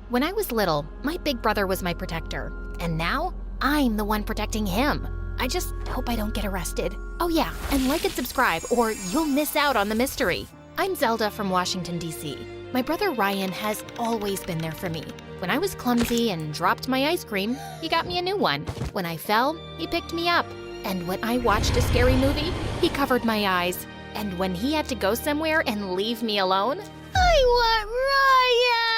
When I was little, my big brother was my protector, and now I'm the one protecting him. I just hope I don't get arrested. Oh yeah, and like and subscribe or you'll miss out on the mystery. I'm Zelda from Washington, D.C. My brother Ryan has always been there for me. When I was clumsy and dropped my ice cream, he got me a new one. When I fell, he picked me up. And when I watched a scary movie, he covered my eyes. And when he had to go somewhere and leave me alone, I want Ryan!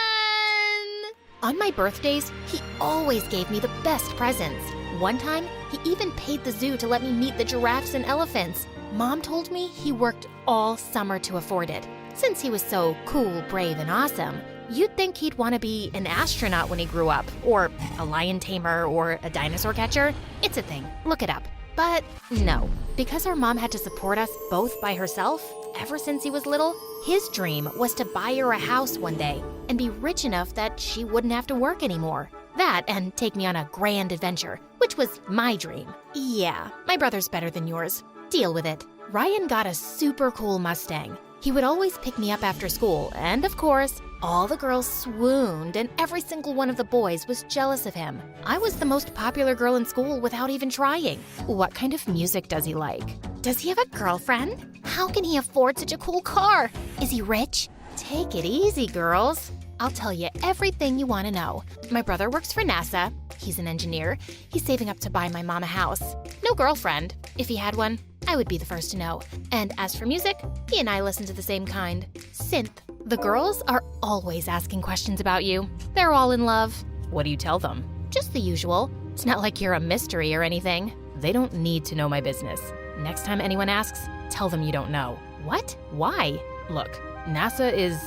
On my birthdays, he always gave me the best presents. One time, he even paid the zoo to let me meet the giraffes and elephants. Mom told me he worked all summer to afford it. Since he was so cool, brave, and awesome, you'd think he'd want to be an astronaut when he grew up, or a lion tamer, or a dinosaur catcher. It's a thing. Look it up. But no, because our mom had to support us both by herself ever since he was little, his dream was to buy her a house one day and be rich enough that she wouldn't have to work anymore. That and take me on a grand adventure, which was my dream. Yeah, my brother's better than yours. Deal with it. Ryan got a super cool Mustang. He would always pick me up after school, and of course, all the girls swooned and every single one of the boys was jealous of him. I was the most popular girl in school without even trying. What kind of music does he like? Does he have a girlfriend? How can he afford such a cool car? Is he rich? Take it easy, girls. I'll tell you everything you want to know. My brother works for NASA. He's an engineer. He's saving up to buy my mom a house. No girlfriend. If he had one, I would be the first to know. And as for music, he and I listen to the same kind. Synth. The girls are always asking questions about you. They're all in love. What do you tell them? Just the usual. It's not like you're a mystery or anything. They don't need to know my business. Next time anyone asks, tell them you don't know. What? Why? Look, NASA is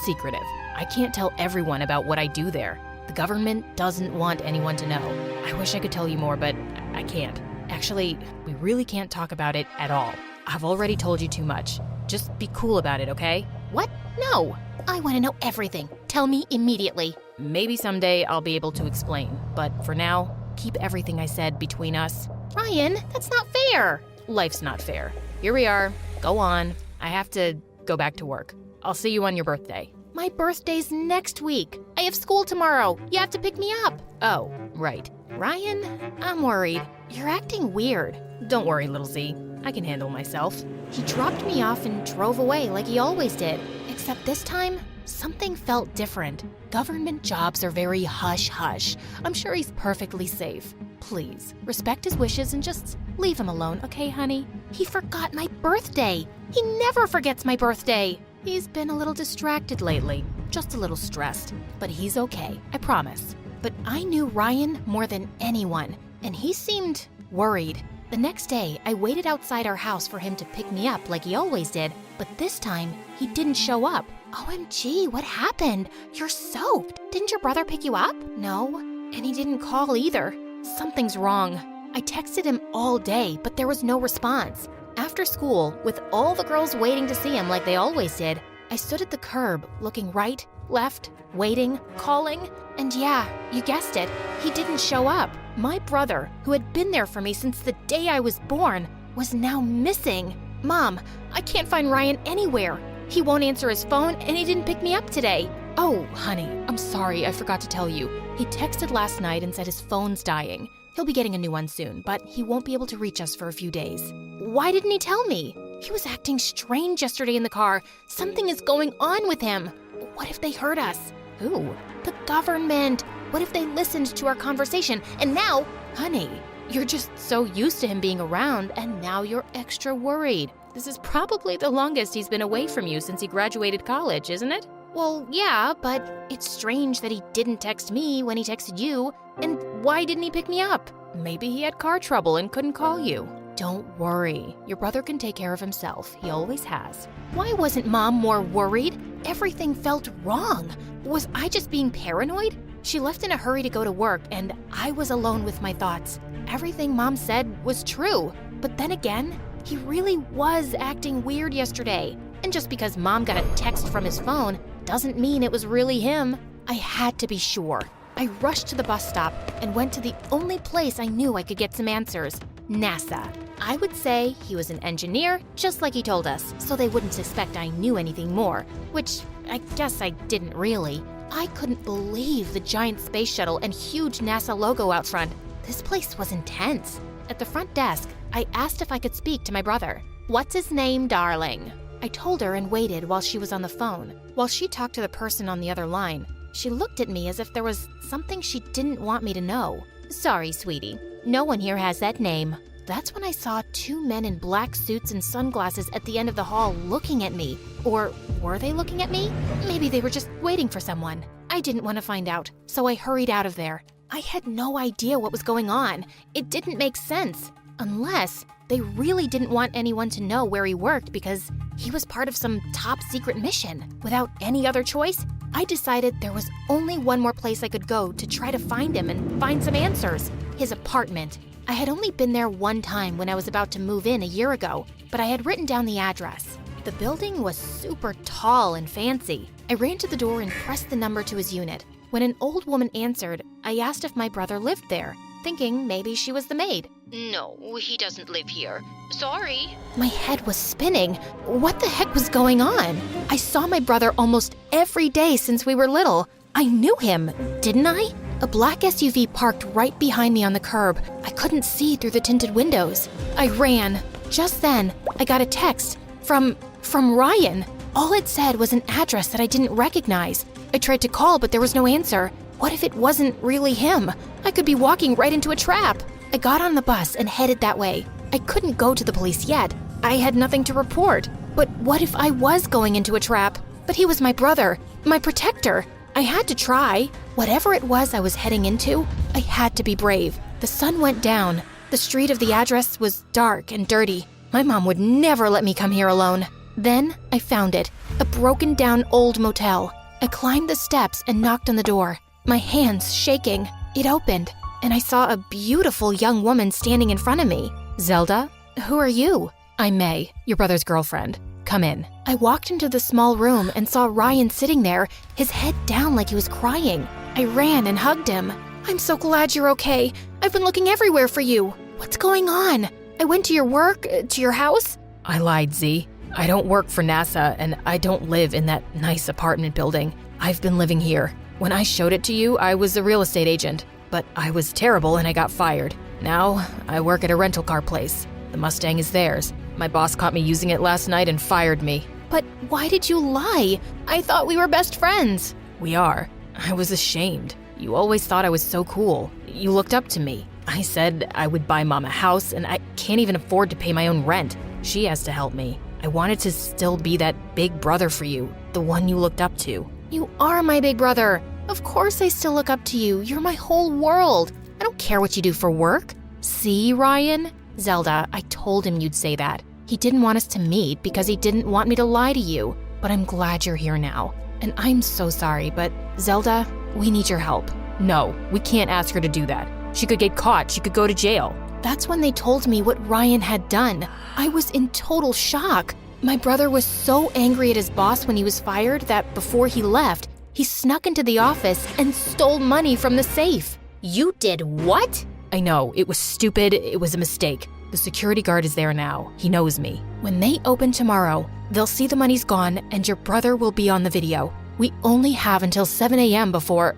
secretive. I can't tell everyone about what I do there. The government doesn't want anyone to know. I wish I could tell you more, but I can't. Actually, we really can't talk about it at all. I've already told you too much. Just be cool about it, okay? What? No. I want to know everything. Tell me immediately. Maybe someday I'll be able to explain, but for now, keep everything I said between us. Ryan, that's not fair. Life's not fair. Here we are. Go on. I have to go back to work. I'll see you on your birthday. My birthday's next week. I have school tomorrow. You have to pick me up. Oh, right. Ryan, I'm worried. You're acting weird. Don't worry, little Z. I can handle myself. He dropped me off and drove away like he always did. Except this time, something felt different. Government jobs are very hush-hush. I'm sure he's perfectly safe. Please, respect his wishes and just leave him alone, okay, honey? He forgot my birthday. He never forgets my birthday. He's been a little distracted lately, just a little stressed. But he's okay, I promise. But I knew Ryan more than anyone, and he seemed worried. The next day, I waited outside our house for him to pick me up like he always did, but this time, he didn't show up. OMG, what happened? You're soaked. Didn't your brother pick you up? No, and he didn't call either. Something's wrong. I texted him all day, but there was no response. After school, with all the girls waiting to see him like they always did, I stood at the curb, looking right, left, waiting, calling, and yeah, you guessed it, he didn't show up. My brother, who had been there for me since the day I was born, was now missing. Mom, I can't find Ryan anywhere. He won't answer his phone, and he didn't pick me up today. Oh, honey, I'm sorry, I forgot to tell you. He texted last night and said his phone's dying. He'll be getting a new one soon, but he won't be able to reach us for a few days. Why didn't he tell me? He was acting strange yesterday in the car. Something is going on with him. What if they heard us? Who? The government. What if they listened to our conversation? And now, honey, you're just so used to him being around, and now you're extra worried. This is probably the longest he's been away from you since he graduated college, isn't it? Well, yeah, but it's strange that he didn't text me when he texted you. And why didn't he pick me up? Maybe he had car trouble and couldn't call you. Don't worry. Your brother can take care of himself. He always has. Why wasn't Mom more worried? Everything felt wrong. Was I just being paranoid? She left in a hurry to go to work, and I was alone with my thoughts. Everything Mom said was true. But then again, he really was acting weird yesterday. And just because Mom got a text from his phone doesn't mean it was really him. I had to be sure. I rushed to the bus stop and went to the only place I knew I could get some answers, NASA. I would say he was an engineer, just like he told us, so they wouldn't suspect I knew anything more, which I guess I didn't really. I couldn't believe the giant space shuttle and huge NASA logo out front. This place was intense. At the front desk, I asked if I could speak to my brother. "What's his name, darling?" I told her and waited while she was on the phone. While she talked to the person on the other line, she looked at me as if there was something she didn't want me to know. "Sorry, sweetie. No one here has that name." That's when I saw two men in black suits and sunglasses at the end of the hall looking at me. Or were they looking at me? Maybe they were just waiting for someone. I didn't want to find out, so I hurried out of there. I had no idea what was going on. It didn't make sense. Unless they really didn't want anyone to know where he worked because he was part of some top secret mission. Without any other choice, I decided there was only one more place I could go to try to find him and find some answers. His apartment. I had only been there one time when I was about to move in a year ago, but I had written down the address. The building was super tall and fancy. I ran to the door and pressed the number to his unit. When an old woman answered, I asked if my brother lived there, thinking maybe she was the maid. "No, he doesn't live here. Sorry." My head was spinning. What the heck was going on? I saw my brother almost every day since we were little. I knew him, didn't I? A black SUV parked right behind me on the curb. I couldn't see through the tinted windows. I ran. Just then, I got a text from Ryan. All it said was an address that I didn't recognize. I tried to call, but there was no answer. What if it wasn't really him? I could be walking right into a trap. I got on the bus and headed that way. I couldn't go to the police yet. I had nothing to report. But what if I was going into a trap? But he was my brother, my protector. I had to try. Whatever it was I was heading into, I had to be brave. The sun went down. The street of the address was dark and dirty. My mom would never let me come here alone. Then I found it, a broken down old motel. I climbed the steps and knocked on the door, my hands shaking. It opened, and I saw a beautiful young woman standing in front of me. "Zelda, who are you?" "I'm May, your brother's girlfriend. Come in." I walked into the small room and saw Ryan sitting there, his head down like he was crying. I ran and hugged him. "I'm so glad you're okay. I've been looking everywhere for you. What's going on? I went to your work, to your house." I lied, Z. I don't work for NASA, and I don't live in that nice apartment building. I've been living here. When I showed it to you, I was a real estate agent, but I was terrible and I got fired. Now, I work at a rental car place. The Mustang is theirs. My boss caught me using it last night and fired me. "But why did you lie? I thought we were best friends." We are. I was ashamed. You always thought I was so cool. You looked up to me. I said I would buy Mom a house, and I can't even afford to pay my own rent. She has to help me. I wanted to still be that big brother for you, the one you looked up to. You are my big brother. Of course I still look up to you. You're my whole world. I don't care what you do for work. See, Ryan? Zelda, I told him you'd say that. He didn't want us to meet because he didn't want me to lie to you. But I'm glad you're here now. And I'm so sorry, but Zelda, we need your help. No, we can't ask her to do that. She could get caught. She could go to jail. That's when they told me what Ryan had done. I was in total shock. My brother was so angry at his boss when he was fired that before he left, he snuck into the office and stole money from the safe. You did what? I know, it was stupid. It was a mistake. The security guard is there now. He knows me. When they open tomorrow, they'll see the money's gone and your brother will be on the video. We only have until 7 a.m. before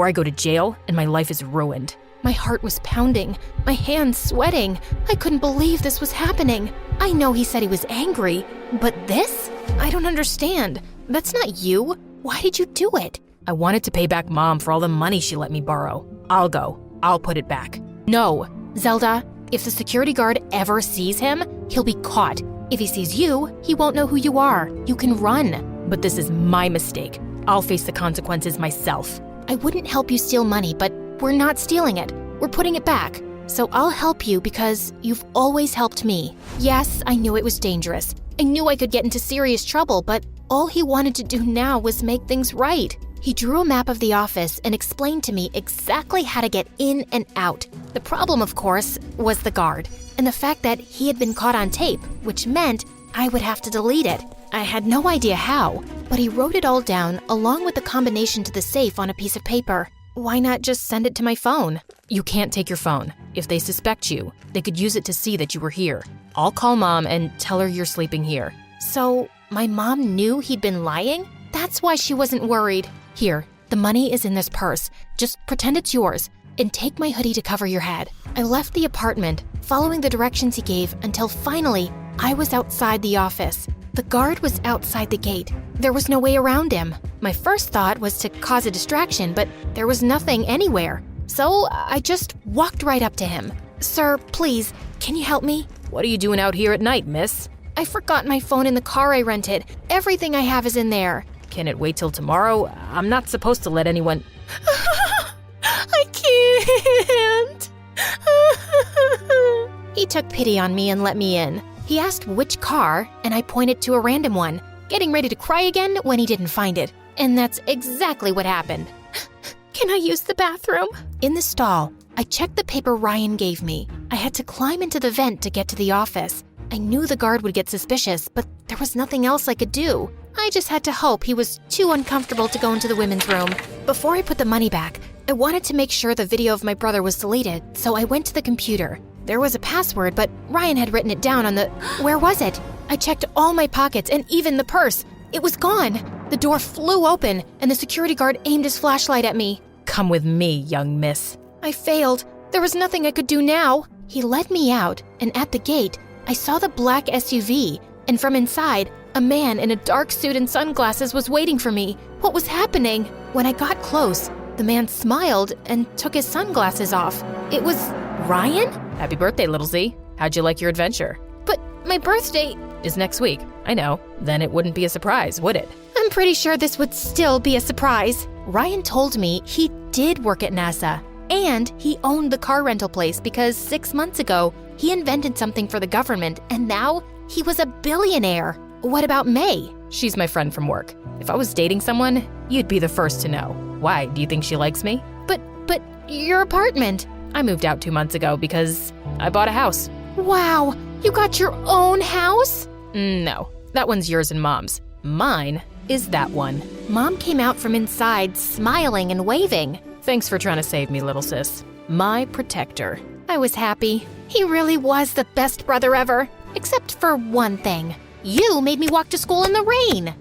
I go to jail and my life is ruined. My heart was pounding, my hands sweating. I couldn't believe this was happening. I know he said he was angry, but this? I don't understand. That's not you. Why did you do it? I wanted to pay back Mom for all the money she let me borrow. I'll go. I'll put it back. No. Zelda, if the security guard ever sees him, he'll be caught. If he sees you, he won't know who you are. You can run. But this is my mistake. I'll face the consequences myself. I wouldn't help you steal money, but we're not stealing it. We're putting it back. So I'll help you because you've always helped me. Yes, I knew it was dangerous. I knew I could get into serious trouble, but all he wanted to do now was make things right. He drew a map of the office and explained to me exactly how to get in and out. The problem, of course, was the guard, and the fact that he had been caught on tape, which meant I would have to delete it. I had no idea how, but he wrote it all down along with the combination to the safe on a piece of paper. Why not just send it to my phone? You can't take your phone. If they suspect you, they could use it to see that you were here. I'll call Mom and tell her you're sleeping here. So, my mom knew he'd been lying? That's why she wasn't worried. Here, The money is in this purse. Just pretend it's yours and take my hoodie to cover your head. I left the apartment, following the directions he gave until finally I was outside the office. The guard was outside the gate. There was no way around him. My first thought was to cause a distraction, but there was nothing anywhere. So I just walked right up to him. Sir, please, can you help me? What are you doing out here at night, miss? I forgot my phone in the car I rented. Everything I have is in there. Can it wait till tomorrow? I'm not supposed to let anyone... I can't. He took pity on me and let me in. He asked which car, and I pointed to a random one, getting ready to cry again when he didn't find it. And that's exactly what happened. Can I use the bathroom? In the stall, I checked the paper Ryan gave me. I had to climb into the vent to get to the office. I knew the guard would get suspicious, but there was nothing else I could do. I just had to hope he was too uncomfortable to go into the women's room. Before I put the money back, I wanted to make sure the video of my brother was deleted, so I went to the computer. There was a password, but Ryan had written it down on the... Where was it? I checked all my pockets and even the purse. It was gone. The door flew open, and the security guard aimed his flashlight at me. Come with me, young miss. I failed. There was nothing I could do now. He led me out, and at the gate, I saw the black SUV, and from inside, a man in a dark suit and sunglasses was waiting for me. What was happening? When I got close, the man smiled and took his sunglasses off. It was Ryan? Happy birthday, little Z. How'd you like your adventure? But my birthday is next week. I know. Then it wouldn't be a surprise, would it? I'm pretty sure this would still be a surprise. Ryan told me he did work at NASA, and he owned the car rental place because 6 months ago, he invented something for the government, and now he was a billionaire. What about May? She's my friend from work. If I was dating someone, you'd be the first to know. Why? Do you think she likes me? But your apartment. I moved out 2 months ago because I bought a house. Wow, you got your own house? No, that one's yours and Mom's. Mine is that one. Mom came out from inside, smiling and waving. Thanks for trying to save me, little sis. My protector. I was happy. He really was the best brother ever. Except for one thing. You made me walk to school in the rain.